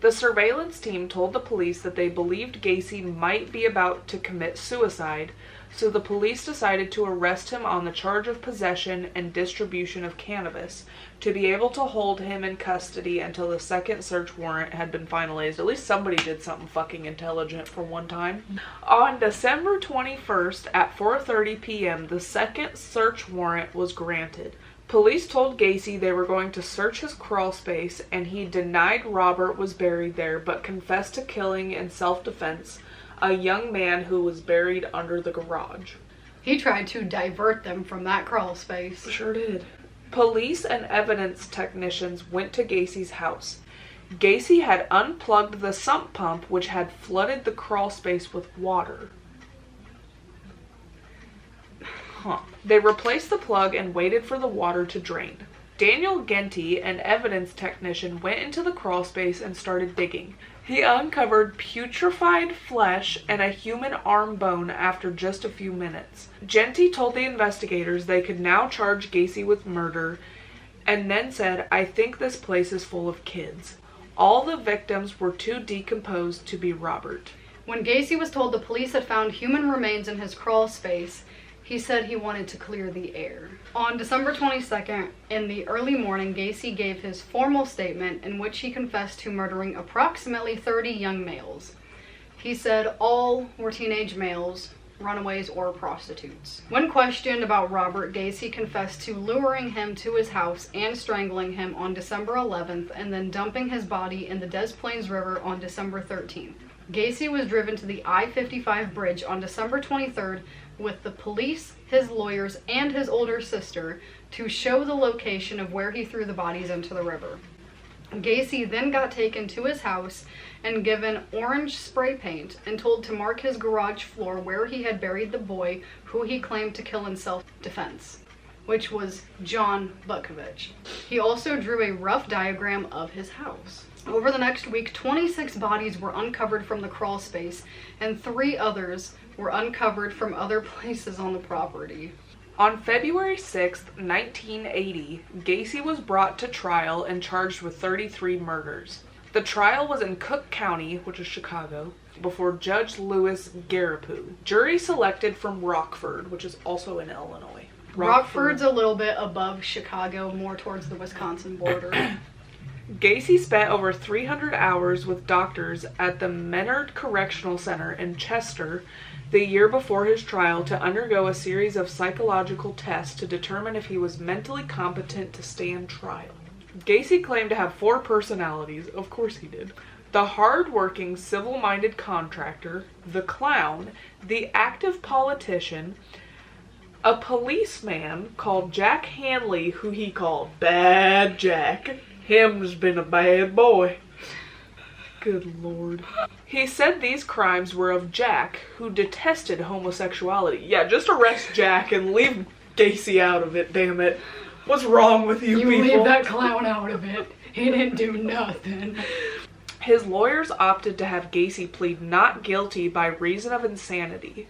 The surveillance team told the police that they believed Gacy might be about to commit suicide, so the police decided to arrest him on the charge of possession and distribution of cannabis to be able to hold him in custody until the second search warrant had been finalized. At least somebody did something fucking intelligent for one time. On December 21st at 4:30 p.m., the second search warrant was granted. Police told Gacy they were going to search his crawl space, and he denied Robert was buried there, but confessed to killing in self-defense a young man who was buried under the garage. He tried to divert them from that crawl space. Sure did. Police and evidence technicians went to Gacy's house. Gacy had unplugged the sump pump, which had flooded the crawl space with water. They replaced the plug and waited for the water to drain. Daniel Genty, an evidence technician, went into the crawl space and started digging. He uncovered putrefied flesh and a human arm bone after just a few minutes. Genty told the investigators they could now charge Gacy with murder, and then said, "I think this place is full of kids." All the victims were too decomposed to be Robert. When Gacy was told the police had found human remains in his crawl space, he said he wanted to clear the air. On December 22nd, in the early morning, Gacy gave his formal statement in which he confessed to murdering approximately 30 young males. He said all were teenage males, runaways, or prostitutes. When questioned about Robert, Gacy confessed to luring him to his house and strangling him on December 11th and then dumping his body in the Des Plaines River on December 13th. Gacy was driven to the I-55 bridge on December 23rd with the police, his lawyers, and his older sister to show the location of where he threw the bodies into the river. Gacy then got taken to his house and given orange spray paint and told to mark his garage floor where he had buried the boy who he claimed to kill in self-defense, which was John Butkovich. He also drew a rough diagram of his house. Over the next week, 26 bodies were uncovered from the crawl space, and 3 others were uncovered from other places on the property. On February 6, 1980, Gacy was brought to trial and charged with 33 murders. The trial was in Cook County, which is Chicago, before Judge Louis Garapoo. Jury selected from Rockford, which is also in Illinois. Rockford's a little bit above Chicago, more towards the Wisconsin border. Gacy spent over 300 hours with doctors at the Menard Correctional Center in Chester the year before his trial to undergo a series of psychological tests to determine if he was mentally competent to stand trial. Gacy claimed to have 4 personalities. Of course he did. The hard-working, civil-minded contractor, the clown, the active politician, a policeman called Jack Hanley, who he called Bad Jack. Him's been a bad boy. Good Lord. He said these crimes were of Jack, who detested homosexuality. Yeah, just arrest Jack and leave Gacy out of it, damn it. What's wrong with you people? You leave that clown out of it. He didn't do nothing. His lawyers opted to have Gacy plead not guilty by reason of insanity.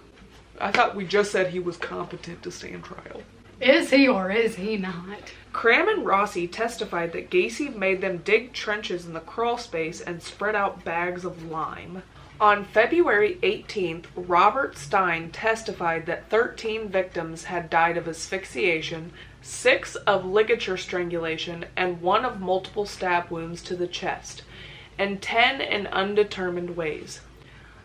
I thought we just said he was competent to stand trial. Is he or is he not? Cram and Rossi testified that Gacy made them dig trenches in the crawl space and spread out bags of lime. On February 18th, Robert Stein testified that 13 victims had died of asphyxiation, 6 of ligature strangulation, and 1 of multiple stab wounds to the chest, and 10 in undetermined ways.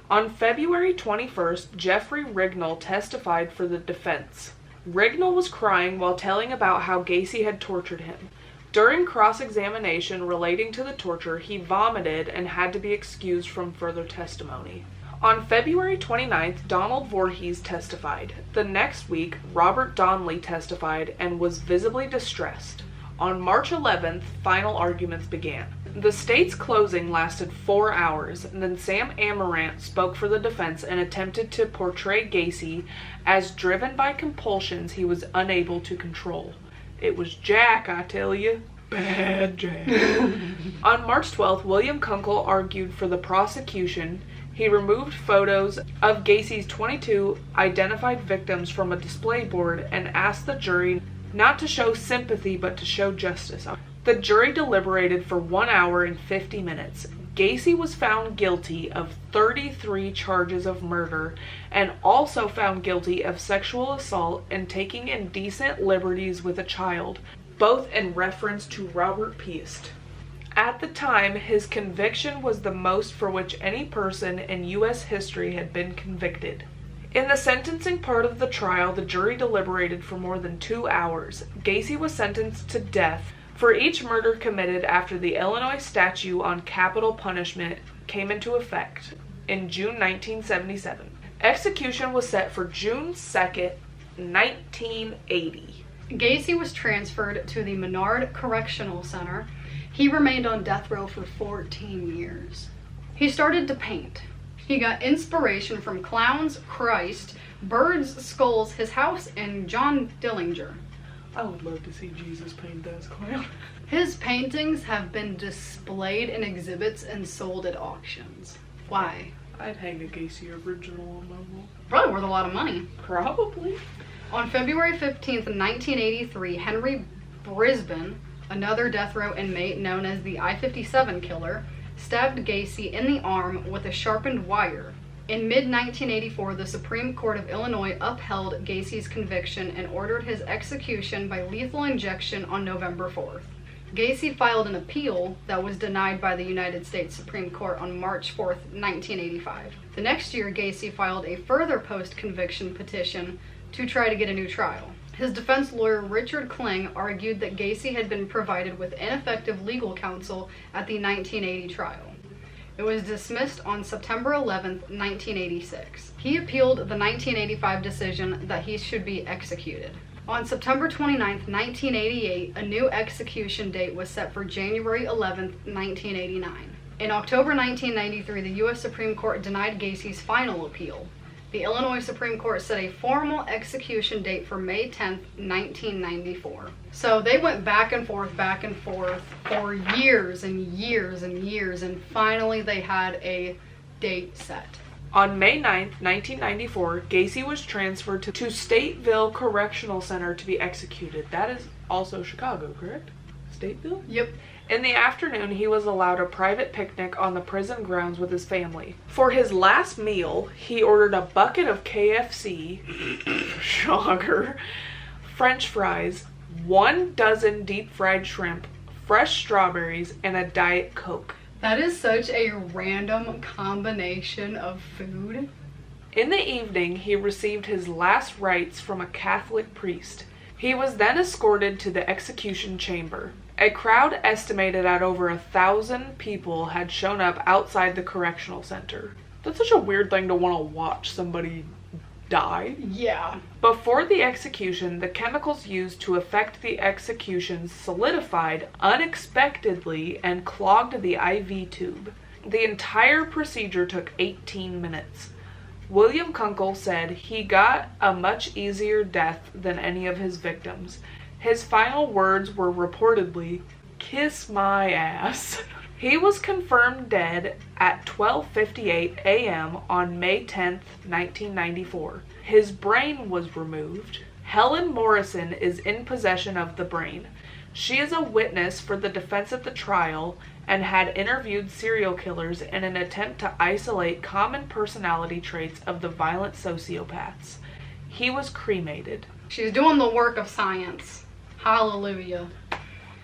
On February 21st, Jeffrey Rignall testified for the defense. Rignall was crying while telling about how Gacy had tortured him. During cross-examination relating to the torture, he vomited and had to be excused from further testimony. On February 29th, Donald Voorhees testified. The next week, Robert Donnelly testified and was visibly distressed. On March 11th, final arguments began. The state's closing lasted 4 hours, and then Sam Amarant spoke for the defense and attempted to portray Gacy as driven by compulsions he was unable to control. It was Jack, I tell you. Bad Jack. On March 12th, William Kunkel argued for the prosecution. He removed photos of Gacy's 22 identified victims from a display board and asked the jury not to show sympathy but to show justice. The jury deliberated for 1 hour and 50 minutes. Gacy was found guilty of 33 charges of murder and also found guilty of sexual assault and taking indecent liberties with a child, both in reference to Robert Piest. At the time, his conviction was the most for which any person in U.S. history had been convicted. In the sentencing part of the trial, the jury deliberated for more than 2 hours. Gacy was sentenced to death for each murder committed after the Illinois statute on capital punishment came into effect in June 1977. Execution was set for June 2nd, 1980. Gacy was transferred to the Menard Correctional Center. He remained on death row for 14 years. He started to paint. He got inspiration from clowns, Christ, birds, skulls, his house, and John Dillinger. I would love to see Jesus painted as a clown. His paintings have been displayed in exhibits and sold at auctions. Why? I'd hang a Gacy original on my wall. Probably worth a lot of money. Probably. On February 15th, 1983, Henry Brisbane, another death row inmate known as the I-57 killer, stabbed Gacy in the arm with a sharpened wire. In mid-1984, the Supreme Court of Illinois upheld Gacy's conviction and ordered his execution by lethal injection on November 4th. Gacy filed an appeal that was denied by the United States Supreme Court on March 4th, 1985. The next year, Gacy filed a further post-conviction petition to try to get a new trial. His defense lawyer, Richard Kling, argued that Gacy had been provided with ineffective legal counsel at the 1980 trial. It was dismissed on September 11, 1986. He appealed the 1985 decision that he should be executed. On September 29, 1988, a new execution date was set for January 11, 1989. In October 1993, the U.S. Supreme Court denied Gacy's final appeal. The Illinois Supreme Court set a formal execution date for May 10, 1994. So they went back and forth for years and years and years, and finally they had a date set. On May 9th, 1994, Gacy was transferred to Stateville Correctional Center to be executed. That is also Chicago, correct? Stateville? Yep. In the afternoon, he was allowed a private picnic on the prison grounds with his family. For his last meal, he ordered a bucket of KFC, shocker, French fries, 1 dozen deep-fried shrimp, fresh strawberries, and a Diet Coke. That is such a random combination of food. In the evening, he received his last rites from a Catholic priest. He was then escorted to the execution chamber. A crowd estimated at over 1,000 people had shown up outside the correctional center. That's such a weird thing to want to watch somebody die. Yeah. Before the execution, the chemicals used to effect the execution solidified unexpectedly and clogged the IV tube. The entire procedure took 18 minutes. William Kunkel said he got a much easier death than any of his victims. His final words were reportedly, "Kiss my ass." He was confirmed dead at 12:58 a.m. on May 10, 1994. His brain was removed. Helen Morrison is in possession of the brain. She is a witness for the defense at the trial and had interviewed serial killers in an attempt to isolate common personality traits of the violent sociopaths. He was cremated. She's doing the work of science. Hallelujah.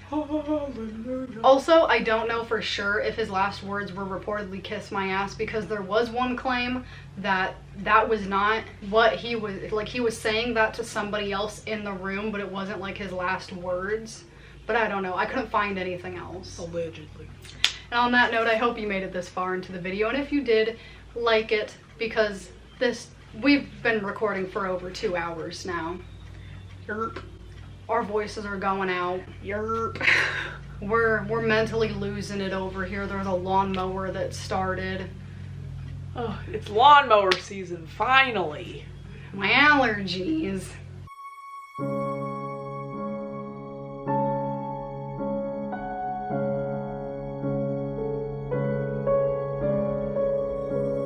Hallelujah. Also, I don't know for sure if his last words were reportedly "kiss my ass," because there was one claim that that was not what he was, like he was saying that to somebody else in the room, but it wasn't like his last words. But I don't know. I couldn't find anything else. Allegedly. And on that note, I hope you made it this far into the video, and if you did, like it, because we've been recording for over 2 hours now. Yerp. Our voices are going out. Yerp. We're mentally losing it over here. There's a lawnmower that started. Oh, it's lawnmower season, finally. My allergies.